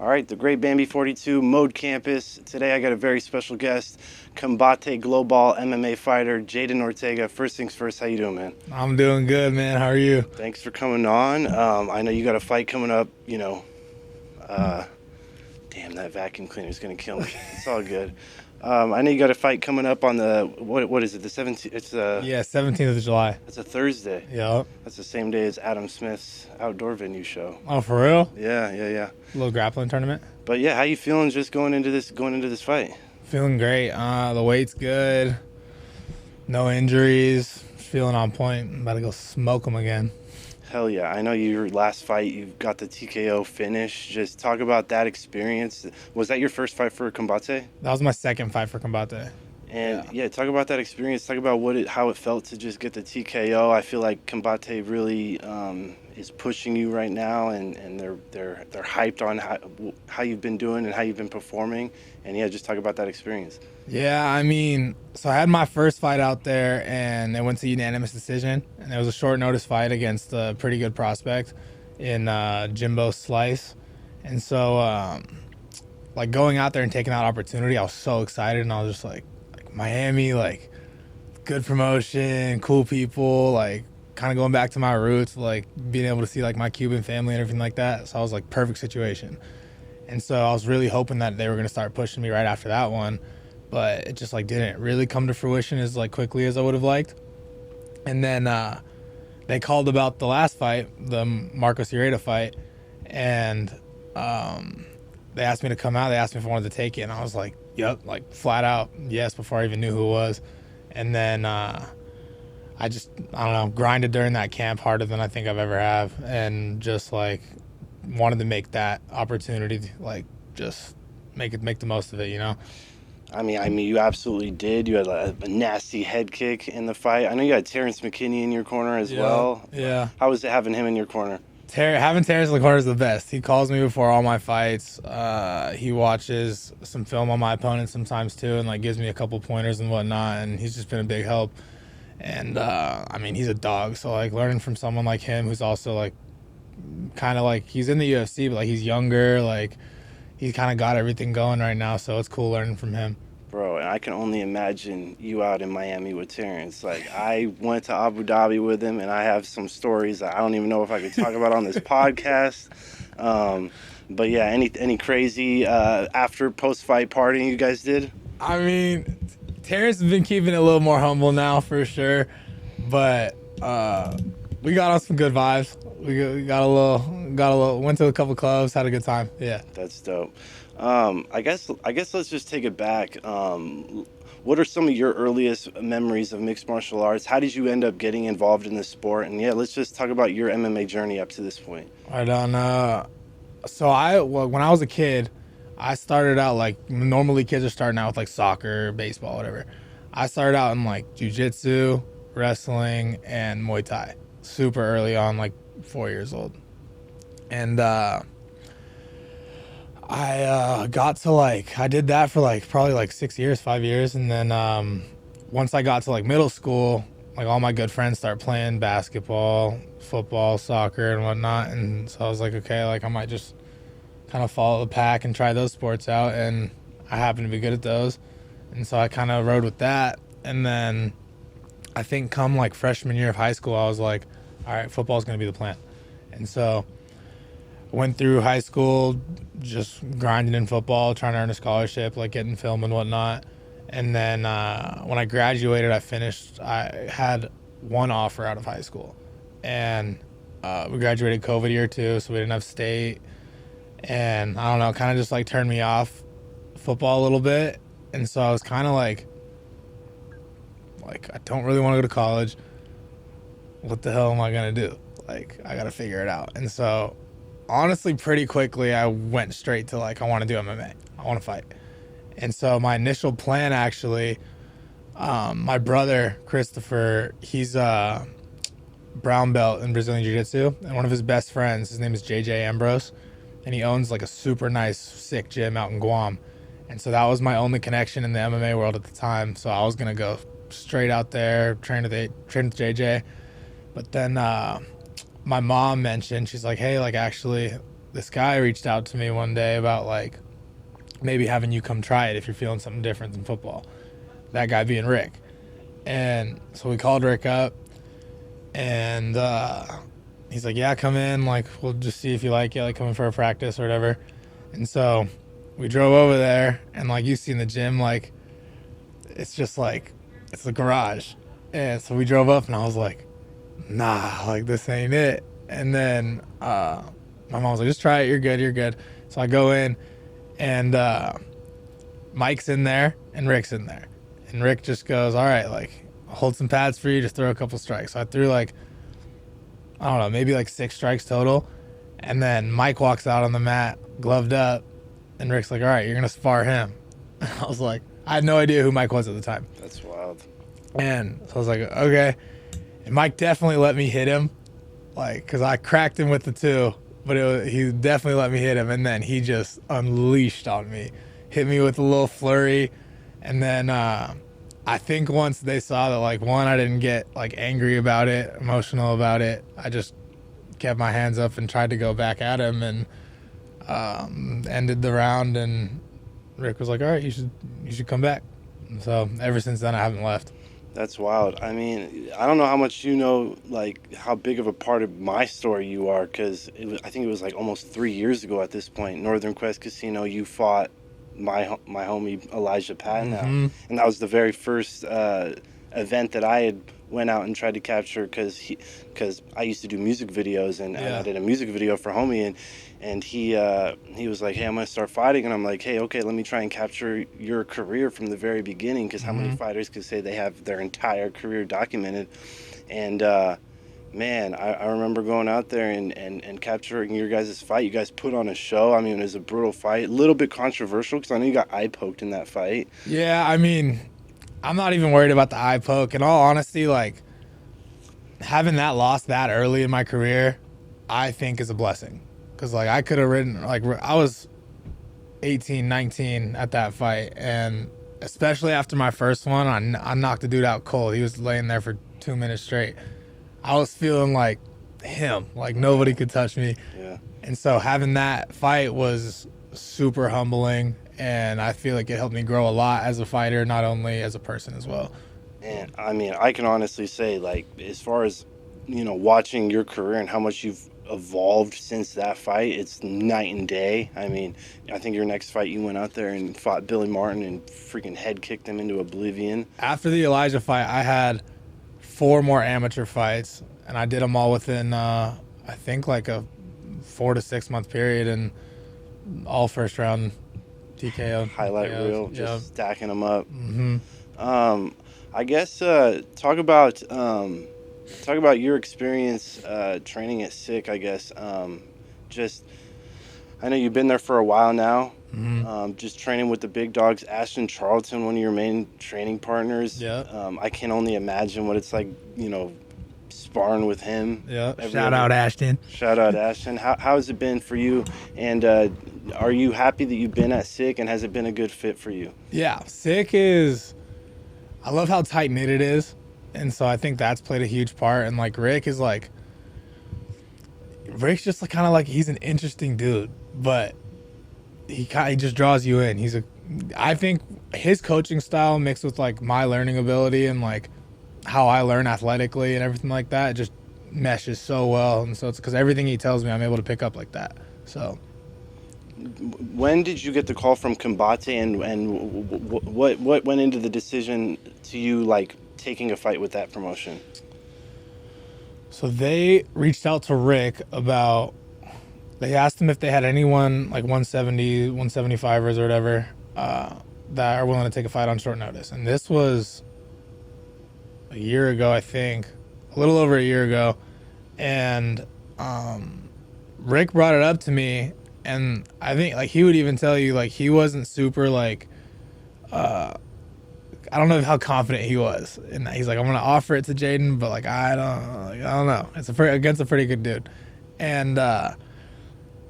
All right, the Great Bambi 42 Mode Campus. Today I got a very special guest, Combate Global MMA fighter, Jaden Ortega. First things first, how you doing, man? I'm doing good, man. How are you? Thanks for coming on. I know you got a fight coming up, damn, that vacuum cleaner is going to kill me. It's all good. I know you got a fight coming up on the, what is it, the 17th? It's Yeah, 17th of July. It's a Thursday. Yeah. That's the same day as Adam Smith's outdoor venue show. Oh, for real? Yeah. A little grappling tournament. But yeah, how you feeling just going into this fight? Feeling great. The weight's good. No injuries. Feeling on point. I'm about to go smoke them again. Hell yeah. I know your last fight, you got the TKO finish. Just talk about that experience. Was that your first fight for Combate? That was my second fight for Combate. And yeah, talk about that experience. Talk about how it felt to just get the TKO. I feel like Combate really is pushing you right now, and they're hyped on how you've been doing and how you've been performing. And yeah, just talk about that experience. Yeah, I mean, so I had my first fight out there, and it went to unanimous decision. And it was a short notice fight against a pretty good prospect in Jimbo Slice. And so, like, going out there and taking that opportunity, I was so excited, and I was just like Miami, like, good promotion, cool people, like, kind of going back to my roots, like, being able to see, like, my Cuban family and everything like that. So I was like, perfect situation. And so I was really hoping that they were going to start pushing me right after that one. But it just, like, didn't really come to fruition as, like, quickly as I would have liked. And then they called about the last fight, the Marcos Ureta fight, and they asked me to come out. They asked me if I wanted to take it, and I was like, yep, like, flat out yes, before I even knew who it was. And then I don't know, grinded during that camp harder than I think I've ever have, and just, like, wanted to make that opportunity, like, just make the most of it, you know? I mean, you absolutely did. You had a nasty head kick in the fight. I know you had Terrence McKini in your corner as well. Yeah. How was it having him in your corner? Having Terrence in the corner is the best. He calls me before all my fights. He watches some film on my opponent sometimes too, and, like, gives me a couple pointers and whatnot. And he's just been a big help. And I mean, he's a dog. So, like, learning from someone like him, who's also, like, kind of like, he's in the UFC, but, like, he's younger. Like, he's kind of got everything going right now. So it's cool learning from him. Bro, and I can only imagine you out in Miami with Terrence. Like, I went to Abu Dhabi with him, and I have some stories that I don't even know if I could talk about on this podcast. But yeah, any crazy after post-fight partying you guys did? I mean, Terrence has been keeping it a little more humble now for sure, but we got on some good vibes. We got a little, went to a couple clubs, had a good time. Yeah, that's dope. I guess let's just take it back. What are some of your earliest memories of mixed martial arts? How did you end up getting involved in this sport? And yeah, let's just talk about your MMA journey up to this point. Right on. So when I was a kid, I started out like normally kids are starting out with, like, soccer, baseball, whatever. I started out in, like, jiu-jitsu, wrestling, and Muay Thai. Super early on, like 4 years old. And I got to, like, I did that for, like, probably, like, 5 years. And then once I got to, like, middle school, like, all my good friends start playing basketball, football, soccer, and whatnot. And so I was like, okay, like, I might just kind of follow the pack and try those sports out. And I happen to be good at those. And so I kind of rode with that. And then I think come, like, freshman year of high school, I was like, all right, football's going to be the plan. And so went through high school just grinding in football, trying to earn a scholarship, like, getting film and whatnot. And then when I graduated, I had one offer out of high school. And we graduated COVID year too, so we didn't have state. And I don't know, kind of just, like, turned me off football a little bit. And so I was kind of like, I don't really want to go to college. What the hell am I going to do? Like, I got to figure it out. And so honestly, pretty quickly, I went straight to, like, I want to do MMA. I want to fight. And so my initial plan, actually, my brother, Christopher, he's a brown belt in Brazilian Jiu-Jitsu. And one of his best friends, his name is JJ Ambrose. And he owns, like, a super nice, sick gym out in Guam. And so that was my only connection in the MMA world at the time. So I was going to go straight out there, train with JJ. But then my mom mentioned, she's like, hey, like, actually, this guy reached out to me one day about like maybe having you come try it if you're feeling something different than football. That guy being Rick. And so we called Rick up, and he's like, yeah, come in. Like, we'll just see if you like it. Like, come in for a practice or whatever. And so we drove over there, and like you see in the gym, like, it's just like, it's the garage. And so we drove up, and I was like, nah, like, this ain't it. And then my mom was like, just try it. You're good. You're good. So I go in, and Mike's in there, and Rick's in there. And Rick just goes, all right, like, I'll hold some pads for you, just throw a couple strikes. So I threw like, I don't know, maybe like 6 strikes total. And then Mike walks out on the mat, gloved up, and Rick's like, all right, you're going to spar him. I was like, I had no idea who Mike was at the time. That's wild. And so I was like, okay. And Mike definitely let me hit him, like, because I cracked him with the 2, but he definitely let me hit him. And then he just unleashed on me, hit me with a little flurry. And then I think once they saw that, like, one, I didn't get like angry about it, emotional about it, I just kept my hands up and tried to go back at him, and ended the round. And Rick was like, all right, you should come back. And so ever since then, I haven't left. That's wild. I mean, I don't know how much you know, like, how big of a part of my story you are, because I think it was like almost 3 years ago at this point, Northern Quest Casino, you fought my homie Elijah Patton out. And that was the very first event that I had went out and tried to capture, because I used to do music videos, and I did a music video for homie, and he was like, hey, I'm gonna start fighting, and I'm like, hey, okay, let me try and capture your career from the very beginning, because how many fighters could say they have their entire career documented? And man, I remember going out there and capturing your guys' fight. You guys put on a show. I mean, it was a brutal fight. A little bit controversial, because I know you got eye poked in that fight. Yeah, I mean, I'm not even worried about the eye poke. In all honesty, like, having that loss that early in my career, I think is a blessing. Because, like, I could have ridden, like, I was 18, 19 at that fight. And especially after my first one, I knocked the dude out cold. He was laying there for 2 minutes straight. I was feeling like him, like nobody could touch me. Yeah. And so having that fight was super humbling, and I feel like it helped me grow a lot as a fighter, not only as a person as well. And I mean, I can honestly say, like, as far as, you know, watching your career and how much you've evolved since that fight, it's night and day. I mean, I think your next fight, you went out there and fought Billy Martin and freaking head kicked him into oblivion. After the Elijah fight, I had 4 more amateur fights, and I did them all within, I think, like a 4 to 6 month period, and all first round TKO. Highlight reel, just stacking them up. I guess talk about your experience training at SICK. I guess I know you've been there for a while now. Just training with the big dogs. Ashton Charlton, one of your main training partners. I can only imagine what it's like, you know, sparring with him. Shout out Ashton. Shout out Ashton. How has it been for you? And are you happy that you've been at SICK, and has it been a good fit for you? Yeah, SICK is, I love how tight knit it is. And so I think that's played a huge part. And like Rick's just like kind of like, he's an interesting dude, but he just draws you in. I think his coaching style mixed with like my learning ability and like how I learn athletically and everything like that, it just meshes so well. And so it's because everything he tells me, I'm able to pick up like that. So when did you get the call from Combate, and what went into the decision to you, like, taking a fight with that promotion? So they reached out to Rick about, they asked him if they had anyone like 170, 175ers or whatever that are willing to take a fight on short notice. And this was a year ago, I think, a little over a year ago. And Rick brought it up to me, and I think like he would even tell you like he wasn't super like I don't know how confident he was, and he's like, I'm gonna offer it to Jaden, but like I don't know. It's against a pretty good dude, and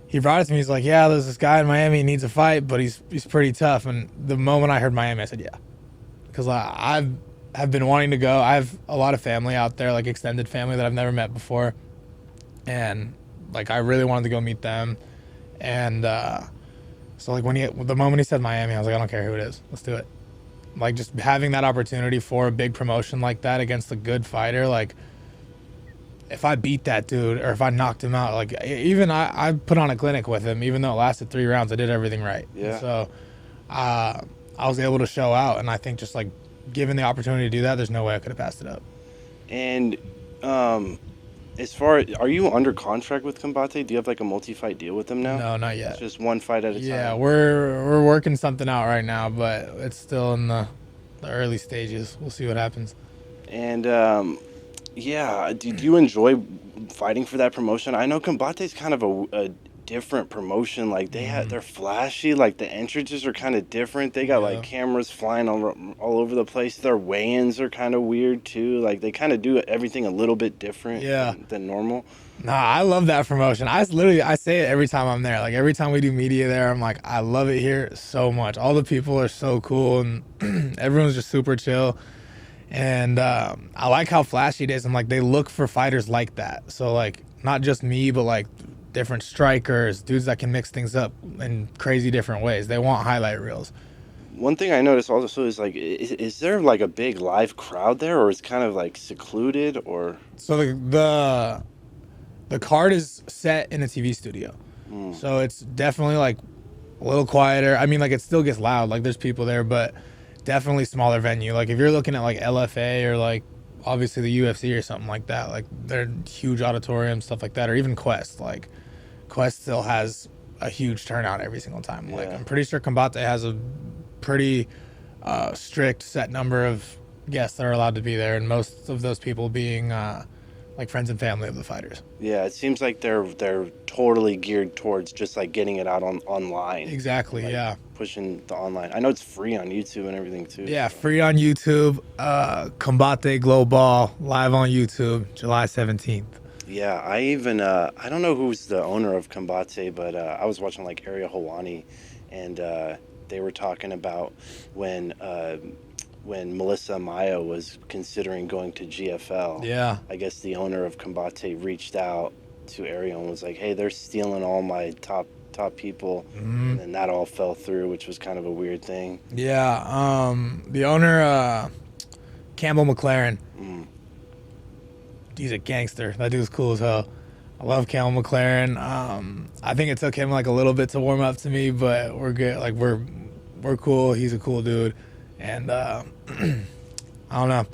he brought it to me. He's like, yeah, there's this guy in Miami, he needs a fight, but he's pretty tough. And the moment I heard Miami, I said yeah, because I've been wanting to go. I have a lot of family out there, like extended family that I've never met before, and like I really wanted to go meet them. And so like the moment he said Miami, I was like, I don't care who it is, let's do it. Like just having that opportunity for a big promotion like that against a good fighter, like if I beat that dude or if I knocked him out, like even I put on a clinic with him, even though it lasted 3 rounds, I did everything right. Yeah. And so I was able to show out, and I think just like given the opportunity to do that, there's no way I could have passed it up. And as far as, are you under contract with Combate? Do you have like a multi-fight deal with them now? No, not yet. It's just one fight at a time. Yeah, we're working something out right now, but it's still in the early stages. We'll see what happens. And yeah, do you enjoy fighting for that promotion? I know Combate's kind of a different promotion. Like they're flashy. Like the entrances are kind of different. They got like cameras flying all over the place. Their weigh-ins are kind of weird too. Like they kind of do everything a little bit different than normal. Nah, I love that promotion. I say it every time I'm there. Like every time we do media there, I'm like, I love it here so much. All the people are so cool, and everyone's just super chill. And I like how flashy it is, and like they look for fighters like that. So like not just me, but like different strikers, dudes that can mix things up in crazy different ways. They want highlight reels. One thing I noticed also is like, is there like a big live crowd there, or is kind of like secluded, or? So the card is set in a TV studio, so it's definitely like a little quieter. I mean, like it still gets loud, like there's people there, but definitely smaller venue. Like if you're looking at like LFA or like obviously the UFC or something like that, like they're huge auditoriums, stuff like that, or even Quest. Like Quest still has a huge turnout every single time. Like I'm pretty sure Combate has a pretty strict set number of guests that are allowed to be there, and most of those people being like friends and family of the fighters. Yeah, it seems like they're totally geared towards just like getting it out online. Exactly, like, pushing the online. I know it's free on YouTube and everything too. Yeah, free on YouTube. Combate Global live on YouTube, July 17th. Yeah, I even I don't know who's the owner of Combate, but I was watching like Ariel Helwani, and they were talking about when Melissa Amaya was considering going to GFL. Yeah. I guess the owner of Combate reached out to Ariel and was like, hey, they're stealing all my top people. And then that all fell through, which was kind of a weird thing. Yeah. The owner, Campbell McLaren, he's a gangster. That dude's cool as hell. I love Campbell McLaren. I think it took him like a little bit to warm up to me, but we're good. Like we're cool. He's a cool dude. And I don't know.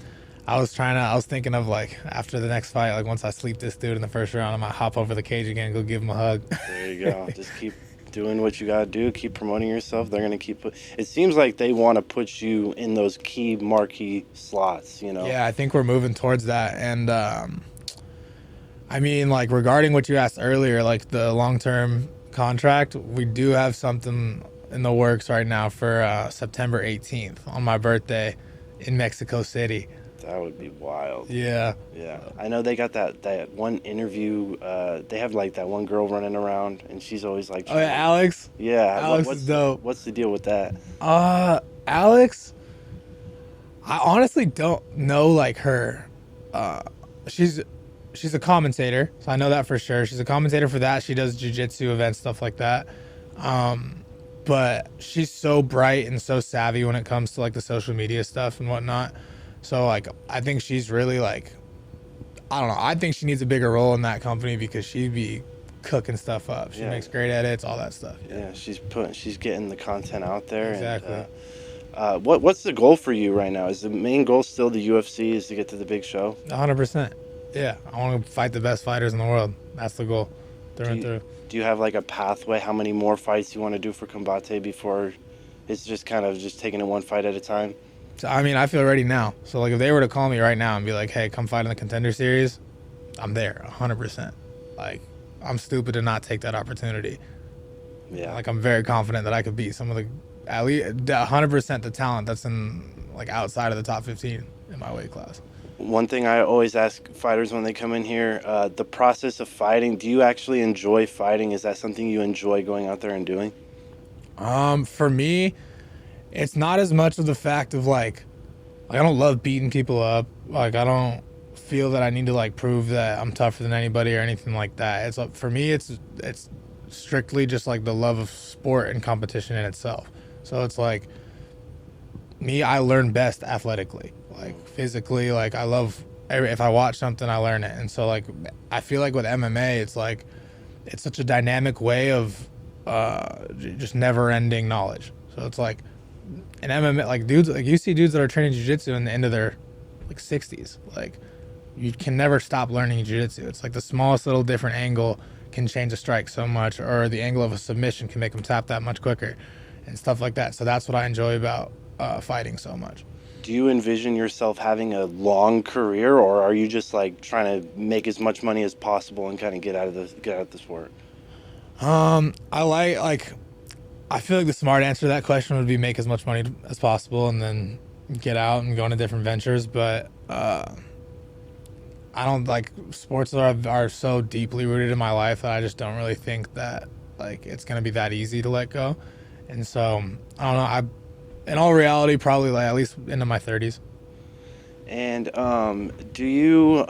I was thinking of like after the next fight, like once I sleep this dude in the first round, I might hop over the cage again and go give him a hug. There you go. Just keep doing what you gotta do. Keep promoting yourself. They're gonna keep. It seems like they want to put you in those key marquee slots. You know. Yeah, I think we're moving towards that. And I mean, like regarding what you asked earlier, like the long-term contract, we do have something in the works right now for September 18th on my birthday in Mexico City. That would be wild. Yeah. Yeah. I know they got that one interview. They have like that one girl running around, and she's always like, oh yeah, Alex. Yeah. Alex is dope. What's the deal with that? Alex, I honestly don't know like her. She's a commentator, so I know that for sure. She's a commentator for that. She does jiu-jitsu events, stuff like that. But she's so bright and so savvy when it comes to like the social media stuff and whatnot. So like I think she's really like, I don't know. I think she needs a bigger role in that company because she'd be cooking stuff up. She makes great edits, all that stuff. Yeah, she's getting the content out there. Exactly. And, what's the goal for you right now? Is the main goal still the UFC? Is to get to the big show? 100%. Yeah, I want to fight the best fighters in the world. That's the goal, through and through. Do you have like a pathway? How many more fights you want to do for Combate before it's just kind of just taking it one fight at a time? So, I mean, I feel ready now. So, like, if they were to call me right now and be like, hey, come fight in the Contender Series, I'm there, 100%. Like, I'm stupid to not take that opportunity. Yeah. Like, I'm very confident that I could beat some of the, at least 100% the talent that's in, like, outside of the top 15 in my weight class. One thing I always ask fighters when they come in here, the process of fighting, do you actually enjoy fighting? Is that something you enjoy going out there and doing? For me, it's not as much of the fact of like I don't love beating people up. Like I don't feel that I need to like prove that I'm tougher than anybody or anything like that. It's for me, it's strictly just like the love of sport and competition in itself. So it's like me, I learn best athletically, like physically. Like I love if I watch something, I learn it. And so like I feel like with MMA, it's like it's such a dynamic way of just never ending knowledge. So it's like in MMA, like dudes, like you see dudes that are training jiu-jitsu in the end of their like 60s. Like you can never stop learning jiu-jitsu. It's like the smallest little different angle can change a strike so much, or the angle of a submission can make them tap that much quicker and stuff like that. So that's what I enjoy about fighting so much. Do you envision yourself having a long career, or are you just like trying to make as much money as possible and kind of get out of the sport? I feel like the smart answer to that question would be make as much money as possible and then get out and go into different ventures. But I don't like sports are so deeply rooted in my life that I just don't really think that like it's gonna be that easy to let go. And so I don't know. In all reality, probably like at least into my 30s. And do you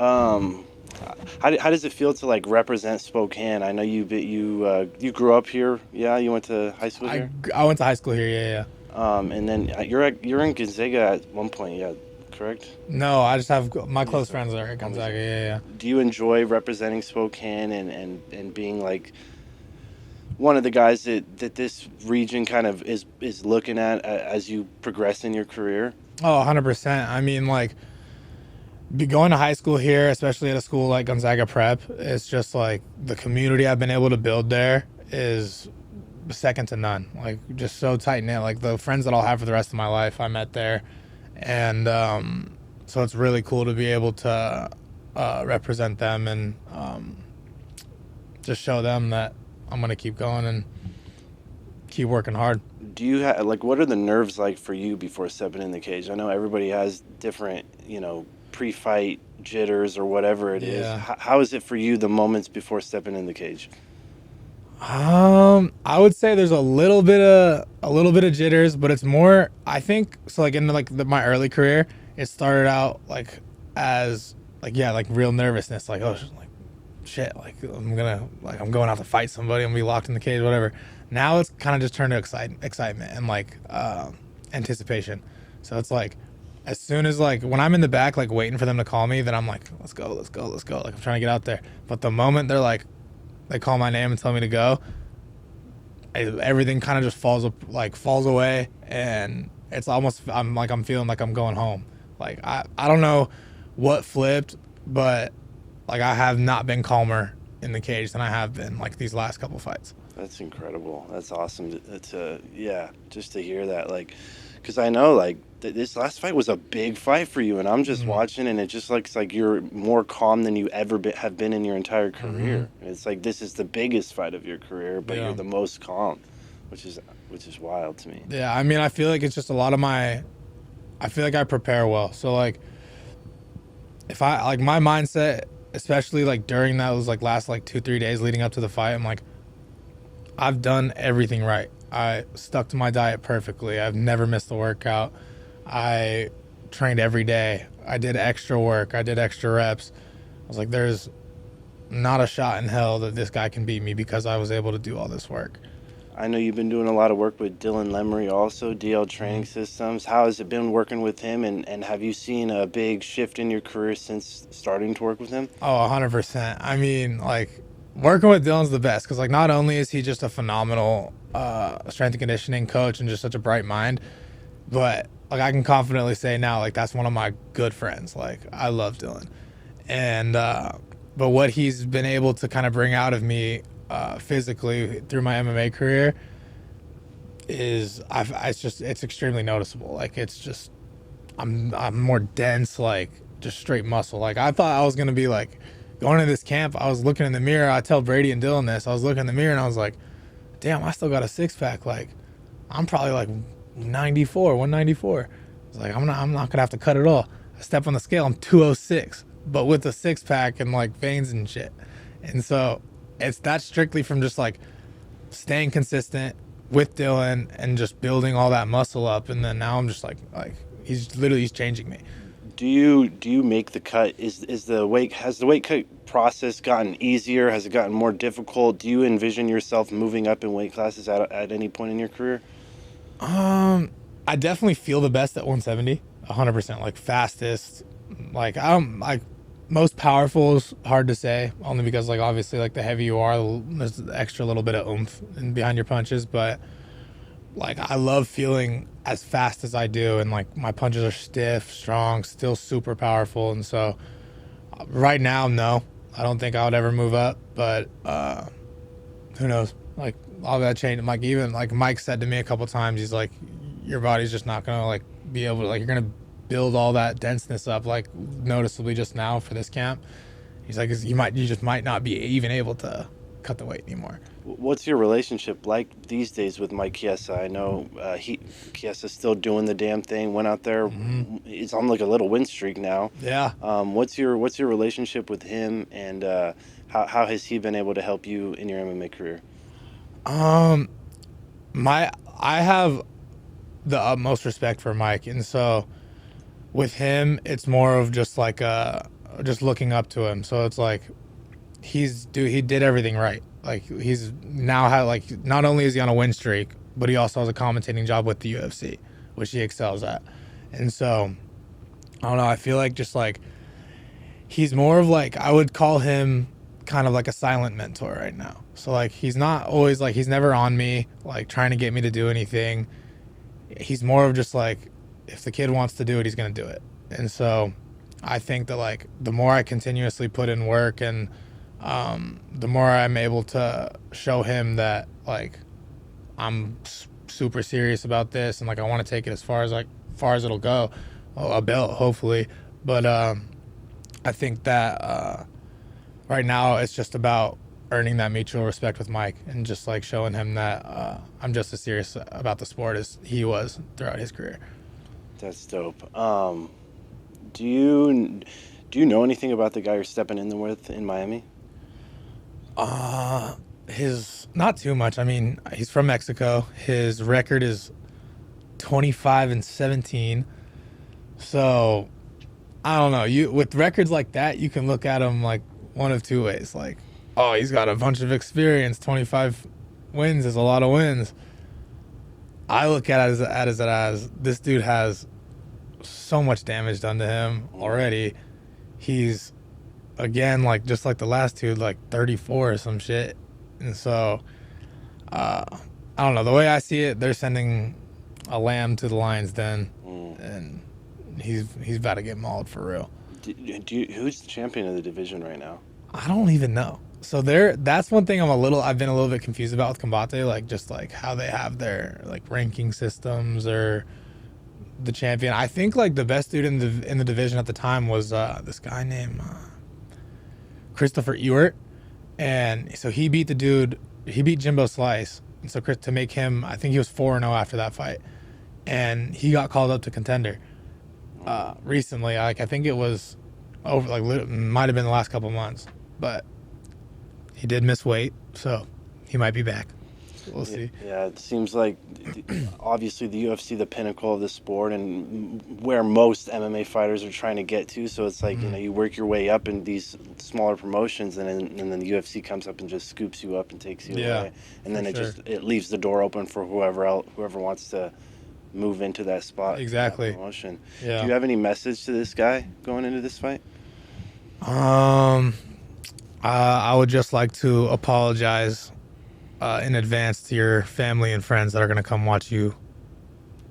how does it feel to like represent Spokane? I know you grew up here. Yeah, you went to high school here. I went to high school here. Yeah. And then you're in Gonzaga at one point. Yeah, correct. No, I just have my close friends are at Gonzaga. Yeah. Do you enjoy representing Spokane and being like one of the guys that this region kind of is looking at as you progress in your career? Oh, 100%. I mean, like, going to high school here, especially at a school like Gonzaga Prep, it's just like the community I've been able to build there is second to none. Like, just so tight knit. Like, the friends that I'll have for the rest of my life, I met there. And so it's really cool to be able to represent them and just show them that I'm going to keep going and keep working hard. Do you have, like, what are the nerves like for you before stepping in the cage? I know everybody has different, pre-fight jitters or whatever it is. How is it for you, the moments before stepping in the cage? I would say there's a little bit of jitters, but it's more, I think, so like in my early career, it started out like as like, yeah, like real nervousness, like, oh, like shit, like I'm going out to fight somebody, I'm gonna be locked in the cage, whatever. Now it's kind of just turned to excitement and like anticipation. So it's like as soon as like when I'm in the back like waiting for them to call me, then I'm like, let's go. Like I'm trying to get out there. But the moment they call my name and tell me to go, everything kind of just falls away, and it's almost I'm feeling like I'm going home. Like I don't know what flipped, but like I have not been calmer in the cage than I have been like these last couple fights. That's incredible. That's awesome just to hear that, like, because I know like this last fight was a big fight for you, and I'm just watching, and it just looks like you're more calm than you ever have been in your entire career. It's like this is the biggest fight of your career, but you're the most calm, which is wild to me. Yeah, I mean, I feel like it's just I feel like I prepare well. So like if I like my mindset, especially like during those like last like 2-3 days leading up to the fight, I'm like, I've done everything right. I stuck to my diet perfectly. I've never missed a workout. I trained every day. I did extra work. I did extra reps. I was like, there's not a shot in hell that this guy can beat me because I was able to do all this work. I know you've been doing a lot of work with Dylan Ley also, DL Training Systems. How has it been working with him, and have you seen a big shift in your career since starting to work with him? Oh, 100%. I mean, like, working with Dylan's the best because, like, not only is he just a phenomenal strength and conditioning coach and just such a bright mind, but, like, I can confidently say now, like, that's one of my good friends. Like, I love Dylan. And, but what he's been able to kind of bring out of me physically through my MMA career is it's extremely noticeable. Like, it's just, I'm more dense, like, just straight muscle. Like, I thought I was going to be, like, going to this camp, I was looking in the mirror. I tell Brady and Dylan this. I was looking in the mirror and I was like, damn, I still got a six pack. Like, I'm probably like 194. I was like, I'm not gonna have to cut it all. I step on the scale, I'm 206, but with a six pack and like veins and shit. And so that's strictly from just like staying consistent with Dylan and just building all that muscle up. And then now I'm just like he's changing me. Do you make the cut? Is the weight has the weight cut process gotten easier? Has it gotten more difficult? Do you envision yourself moving up in weight classes at any point in your career? I definitely feel the best at 170, 100%. Like fastest, like I'm like most powerful is hard to say, only because like obviously like the heavier you are, there's the extra little bit of oomph in behind your punches. But like I love feeling as fast as I do, and like my punches are stiff, strong, still super powerful. And so right now, no, I don't think I would ever move up. But who knows? Like all that change. Like even like Mike said to me a couple times, he's like, your body's just not gonna like be able to like you're gonna build all that denseness up like noticeably just now for this camp. He's like, you just might not be even able to cut the weight anymore. What's your relationship like these days with Mike Chiesa? I know Chiesa's still doing the damn thing. Went out there, It's on like a little win streak now. Yeah. What's your relationship with him, and how has he been able to help you in your MMA career? I have the utmost respect for Mike, and so with him, it's more of just like just looking up to him. So it's like he did everything right. Like he's now like not only is he on a win streak, but he also has a commentating job with the UFC, which he excels at. And so I don't know. I feel like just like he's more of like I would call him kind of like a silent mentor right now. So like he's not always like he's never on me like trying to get me to do anything. He's more of just like if the kid wants to do it, he's gonna do it. And so I think that like the more I continuously put in work, and the more I'm able to show him that like I'm super serious about this, and like I want to take it as far as it'll go, a belt hopefully. But I think that right now it's just about earning that mutual respect with Mike, and just like showing him that I'm just as serious about the sport as he was throughout his career. That's dope. Do you know anything about the guy you're stepping in with in Miami? His not too much. I mean, he's from Mexico. His record is 25-17. So I don't know. You with records like that, you can look at him like one of two ways. Like, oh, he's got a bunch of experience. 25 wins is a lot of wins. I look at it as this dude has so much damage done to him already. He's again like just like the last two, like 34 or some shit. And so I don't know. The way I see it, they're sending a lamb to the lion's den, and he's about to get mauled for real. Who's the champion of the division right now? I don't even know. So that's one thing I've been a little bit confused about with Combate, like just like how they have their like ranking systems or the champion. I think like the best dude in the division at the time was this guy named Christopher Ewert, and so he beat Jimbo Slice, and so to make him, I think he was 4-0 after that fight, and he got called up to contender recently. Like I think it was over, like might have been the last couple months, but he did miss weight, so he might be back. We'll see. Yeah, it seems like obviously the UFC, the pinnacle of the sport, and where most MMA fighters are trying to get to. So it's like, you work your way up in these smaller promotions, and then the UFC comes up and just scoops you up and takes you away. And then it leaves the door open for whoever wants to move into that spot. Exactly. That promotion. Yeah. Do you have any message to this guy going into this fight? I would just like to apologize in advance to your family and friends that are going to come watch you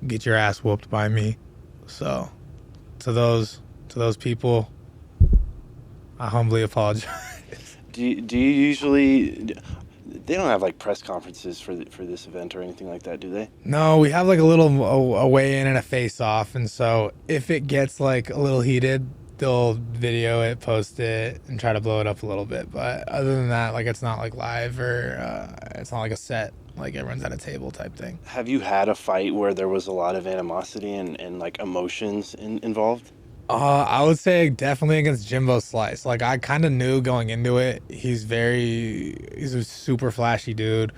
get your ass whooped by me. So to those people, I humbly apologize. Do you usually, they don't have like press conferences for this event or anything like that, do they? No, we have like a little a weigh in and a face off, and so if it gets like a little heated, they'll video it, post it, and try to blow it up a little bit. But other than that, like it's not like live, or it's not like a set, like everyone's at a table type thing. Have you had a fight where there was a lot of animosity and like emotions involved? I would say definitely against Jimbo Slice. Like I kind of knew going into it, he's a super flashy dude.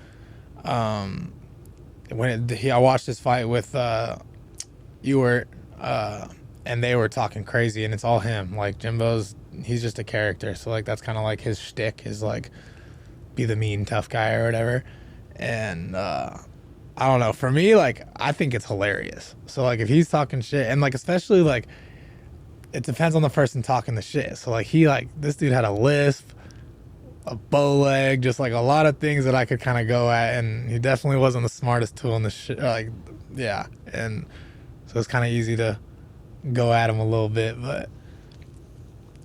I watched his fight with Ewert, and they were talking crazy, and it's all him. Like he's just a character, so like that's kind of like his shtick is like be the mean tough guy or whatever. And I don't know. For me, like I think it's hilarious. So like if he's talking shit, and like especially like it depends on the person talking the shit. So like this dude had a lisp, a bow leg, just like a lot of things that I could kind of go at, and he definitely wasn't the smartest tool in the shit. Like, yeah, and so it's kind of easy to go at him a little bit, but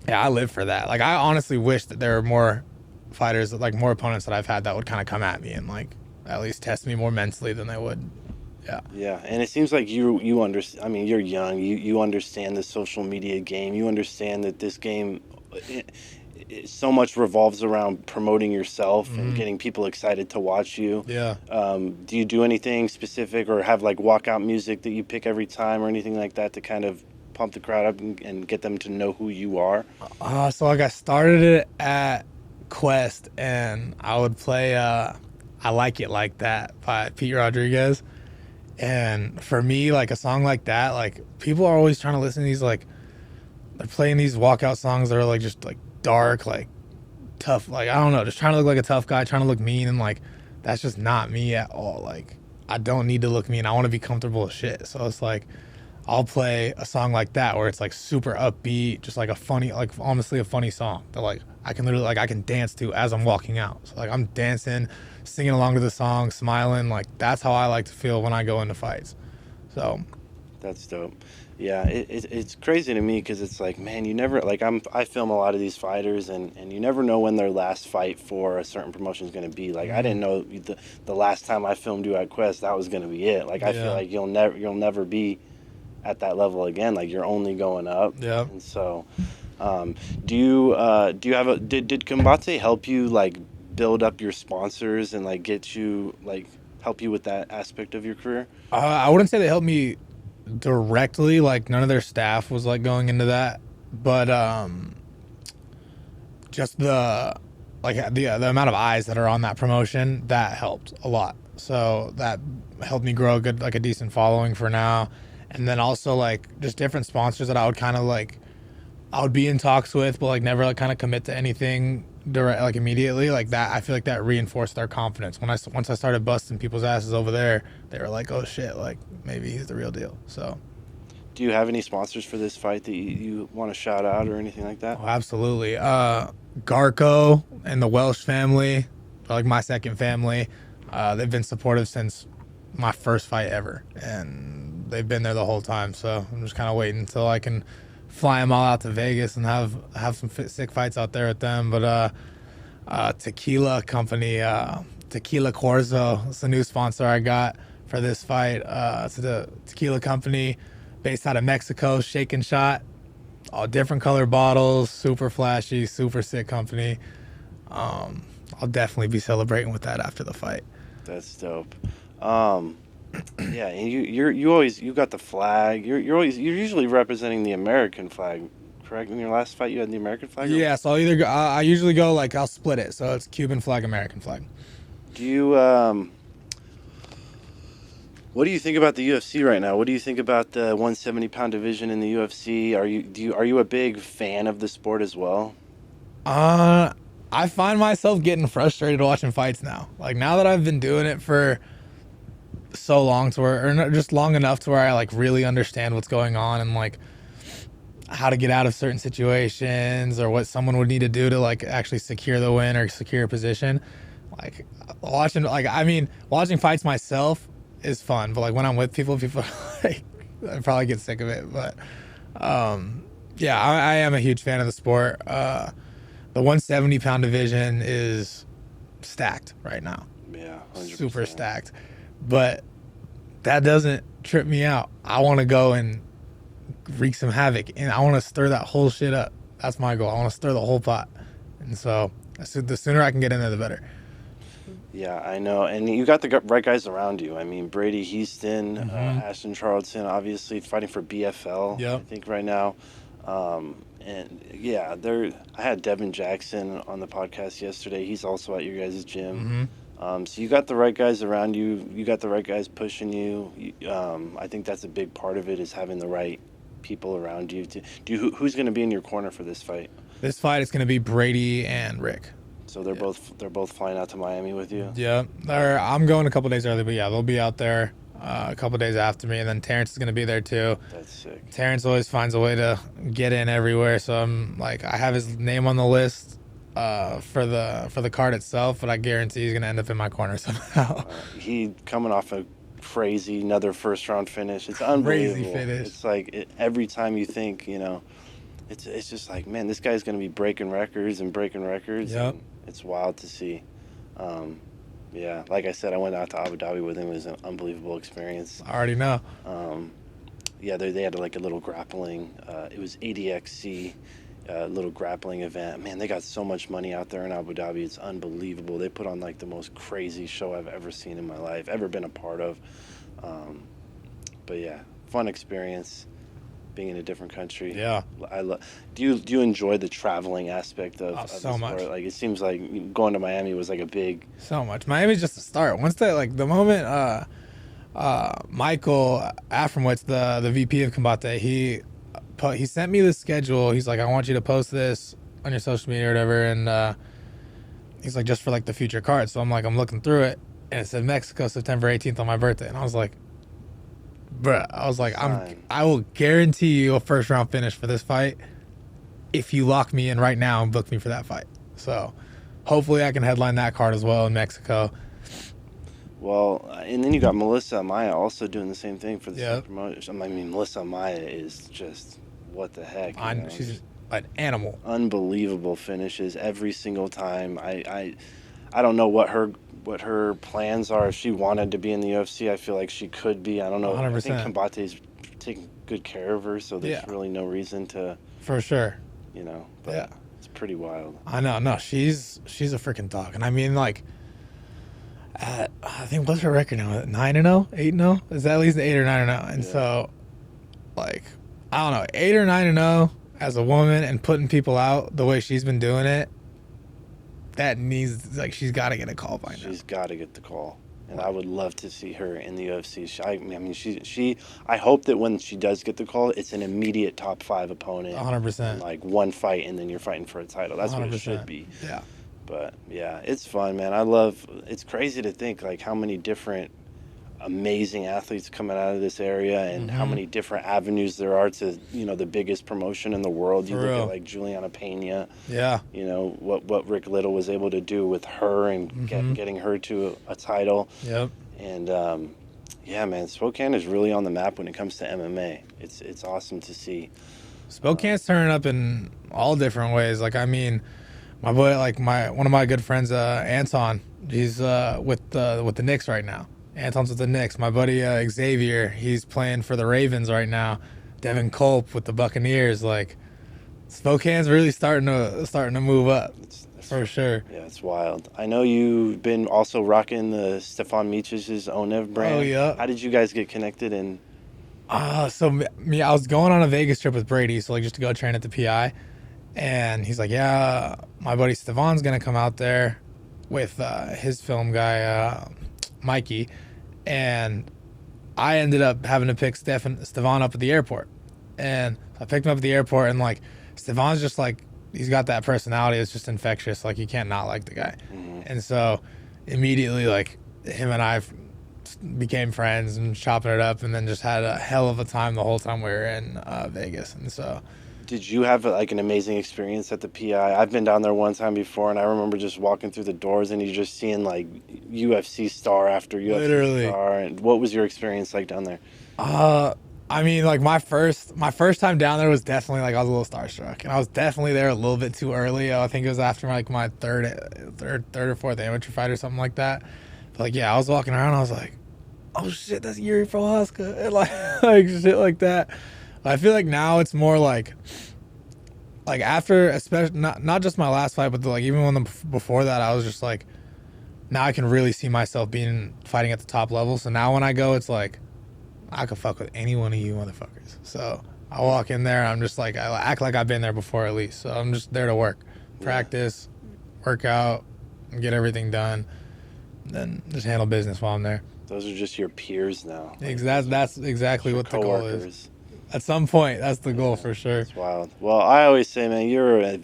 yeah, I live for that. Like, I honestly wish that there were more fighters, like more opponents that I've had that would kind of come at me and like at least test me more mentally than they would. Yeah. Yeah, and it seems like you understand. I mean, you're young. You understand the social media game. You understand that this game, so much revolves around promoting yourself and getting people excited to watch you. Yeah. Do you do anything specific or have like walkout music that you pick every time or anything like that to kind of pump the crowd up and get them to know who you are? So like I started it at Quest, and I would play I Like It Like That by Pete Rodriguez. And for me, like a song like that, like people are always trying to listen to these, like they're playing these walkout songs that are like just like dark, like tough, like I don't know, just trying to look like a tough guy, trying to look mean, and like that's just not me at all. Like I don't need to look mean. I want to be comfortable as shit. So it's like I'll play a song like that where it's like super upbeat, just like a funny, like honestly a funny song that like I can literally, like I can dance to as I'm walking out. So like I'm dancing, singing along to the song, smiling. Like that's how I like to feel when I go into fights. So that's dope. Yeah, it's crazy to me because it's like, man, you never, like I film a lot of these fighters and you never know when their last fight for a certain promotion is going to be. Like I didn't know the last time I filmed you at Quest that was going to be it. Like I feel like you'll never be at that level again. Like you're only going up. Yeah. And so, do you have did Combate help you like build up your sponsors and like get you like help you with that aspect of your career? I wouldn't say they helped me directly, like none of their staff was like going into that, but just the amount of eyes that are on that promotion, that helped a lot. So that helped me grow a decent following for now. And then also like just different sponsors that I would kind of like I would be in talks with, but like never like kind of commit to anything direct, like immediately. Like that, I feel like that reinforced their confidence. Once I started busting people's asses over there, they were like, "Oh shit, like maybe he's the real deal." So, do you have any sponsors for this fight that you want to shout out or anything like that? Oh, absolutely. Garco and the Welsh family, like my second family, they've been supportive since my first fight ever, and they've been there the whole time. So I'm just kind of waiting until I can fly them all out to Vegas and have some sick fights out there with them. But tequila company, Tequila Corzo, it's a new sponsor I got for this fight. It's the tequila company based out of Mexico, Shake and Shot. All different color bottles, super flashy, super sick company. I'll definitely be celebrating with that after the fight. That's dope. Yeah, and you got the flag. You're usually representing the American flag, correct? In your last fight, you had the American flag. Yeah, so I'll either go, I usually go like I'll split it, so it's Cuban flag, American flag. Do you what do you think about the UFC right now? What do you think about the 170-pound division in the UFC? Are you a big fan of the sport as well? I find myself getting frustrated watching fights now. Like now that I've been doing it for so long just long enough to where I like really understand what's going on and like how to get out of certain situations or what someone would need to do to like actually secure the win or secure a position. Like watching fights myself is fun, but like when I'm with people like I probably get sick of it. But yeah, I am a huge fan of the sport. The 170-pound division is stacked right now. Yeah, 100%. Super stacked. But that doesn't trip me out. I want to go and wreak some havoc, and I want to stir that whole shit up. That's my goal. I want to stir the whole pot. And so the sooner I can get in there, the better. Yeah, I know. And you got the right guys around you. I mean, Brady Houston, Ashton Charlton, obviously fighting for BFL, yep. I think, right now. And yeah, I had Devin Jackson on the podcast yesterday. He's also at your guys' gym. So you got the right guys around you. You got the right guys pushing you. I think that's a big part of it is having the right people around you? Who's going to be in your corner for this fight? This fight is going to be Brady and Rick. So they're both flying out to Miami with you? Yeah. I'm going a couple days early, but yeah, they'll be out there a couple days after me, and then Terrence is going to be there too. That's sick. Terrence always finds a way to get in everywhere, so I'm like, I have his name on the list for the card itself, but I guarantee he's going to end up in my corner somehow. He coming off a crazy another first round finish. It's unbelievable. Crazy finish. It's like every time you think, it's just like, man, this guy's going to be breaking records. Yep. It's wild to see. Yeah, like I said, I went out to Abu Dhabi with him. It was an unbelievable experience. I already know. Yeah, they had like a little grappling. It was ADXC, little grappling event. Man, they got so much money out there in Abu Dhabi. It's unbelievable. They put on like the most crazy show I've ever seen in my life, ever been a part of. But yeah, fun experience. Being in a different country. Yeah. Do you enjoy the traveling aspect of so the much? sport? Like, it seems like going to Miami was like a big. So much. Miami's just the start. Once the moment Michael Afromwitz, the VP of Combate, he sent me the schedule. He's like, I want you to post this on your social media or whatever, and he's like, just for like the future cards. So I'm looking through it, and it said Mexico, September 18th on my birthday, and I was like, bruh, I will guarantee you a first round finish for this fight if you lock me in right now and book me for that fight. So hopefully I can headline that card as well in Mexico. Well, and then you got Melissa Amaya also doing the same thing for the Yep. promotion. I mean, Melissa Amaya is just, what the heck? She's an animal. Unbelievable finishes every single time. I don't know what her plans are. If she wanted to be in the UFC, I feel like she could be. I don't know. 100%. I think Combate's taking good care of her, so there's really no reason to. For sure. But yeah. It's pretty wild. I know. No, she's a freaking dog. And I mean, like, I think, what's her record now? 9-0? 8-0? Is that at least 8 or 9-0? And so, like, I don't know, 8 or 9-0 as a woman and putting people out the way she's been doing it, that needs, like, she's got to get a call by now. She's got to get the call. And I would love to see her in the UFC. I hope that when she does get the call, it's an immediate top 5 opponent. 100%. Like one fight, and then you're fighting for a title. That's 100%. What it should be. Yeah. But yeah, it's fun, man. It's crazy to think like how many different amazing athletes coming out of this area, and how many different avenues there are to, the biggest promotion in the world. You look at like Juliana Pena. Yeah. What Rick Little was able to do with her and getting her to a title. Yep. And yeah, man, Spokane is really on the map when it comes to MMA. It's awesome to see. Spokane's turning up in all different ways. Like, I mean, my boy, like one of my good friends, Anton, he's with the Knicks right now. Anton's with the Knicks. My buddy Xavier, he's playing for the Ravens right now. Devin Culp with the Buccaneers. Like, Spokane's really starting to move up. For sure. Yeah, it's wild. I know you've been also rocking the Stefan Mićić's Onev brand. Oh, yeah. How did you guys get connected? And so me, I was going on a Vegas trip with Brady, so like just to go train at the PI. And he's like, yeah, my buddy Stefan's going to come out there with his film guy, Mikey. And I ended up having to pick Stefan up at the airport. And I picked him up at the airport, and like, Stefan's just like, he's got that personality. It's just infectious. Like, you can't not like the guy. And so immediately, like, him and I became friends and chopping it up, and then just had a hell of a time the whole time we were in Vegas. And so, did you have like an amazing experience at the PI? I've been down there one time before, and I remember just walking through the doors and you just seeing like UFC star after UFC star. And what was your experience like down there? I mean, like my first time down there was definitely like I was a little starstruck, and I was definitely there a little bit too early. I think it was after like my third or fourth amateur fight or something like that. But like, yeah, I was walking around, I was like, oh shit, that's Yuri Prohaska, and like shit like that. I feel like now it's more like after, especially not just my last fight, but like even before that, I was just like, now I can really see myself fighting at the top level. So now when I go, it's like, I could fuck with any one of you motherfuckers. So I walk in there, I'm just like, I act like I've been there before at least. So I'm just there to work, practice, work out, and get everything done, then just handle business while I'm there. Those are just your peers now. That's exactly what the goal is. At some point, that's the goal for sure. It's wild. Well, I always say, man, you're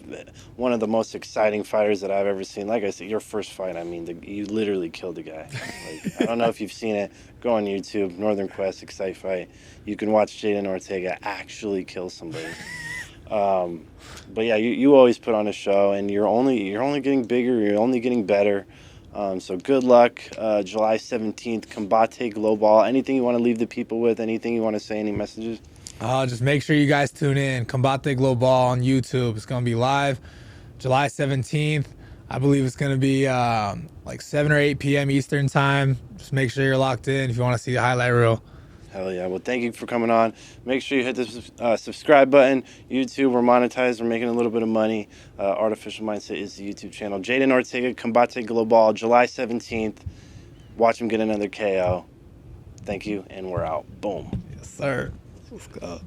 one of the most exciting fighters that I've ever seen. Like I said, your first fight, I mean, you literally killed the guy. Like, I don't know if you've seen it. Go on YouTube, Northern Quest, Excite Fight. You can watch Jaden Ortega actually kill somebody. But yeah, you always put on a show, and you're only getting bigger. You're only getting better. So good luck. July 17th, Combate Global. Anything you want to leave the people with? Anything you want to say? Any messages? Just make sure you guys tune in. Combate Global on YouTube. It's going to be live July 17th. I believe it's going to be like 7 or 8 p.m. Eastern time. Just make sure you're locked in if you want to see the highlight reel. Hell yeah. Well, thank you for coming on. Make sure you hit the subscribe button. YouTube, we're monetized. We're making a little bit of money. Artificial Mindset is the YouTube channel. Jaden Ortega, Combate Global, July 17th. Watch him get another KO. Thank you, and we're out. Boom. Yes, sir. Let's go.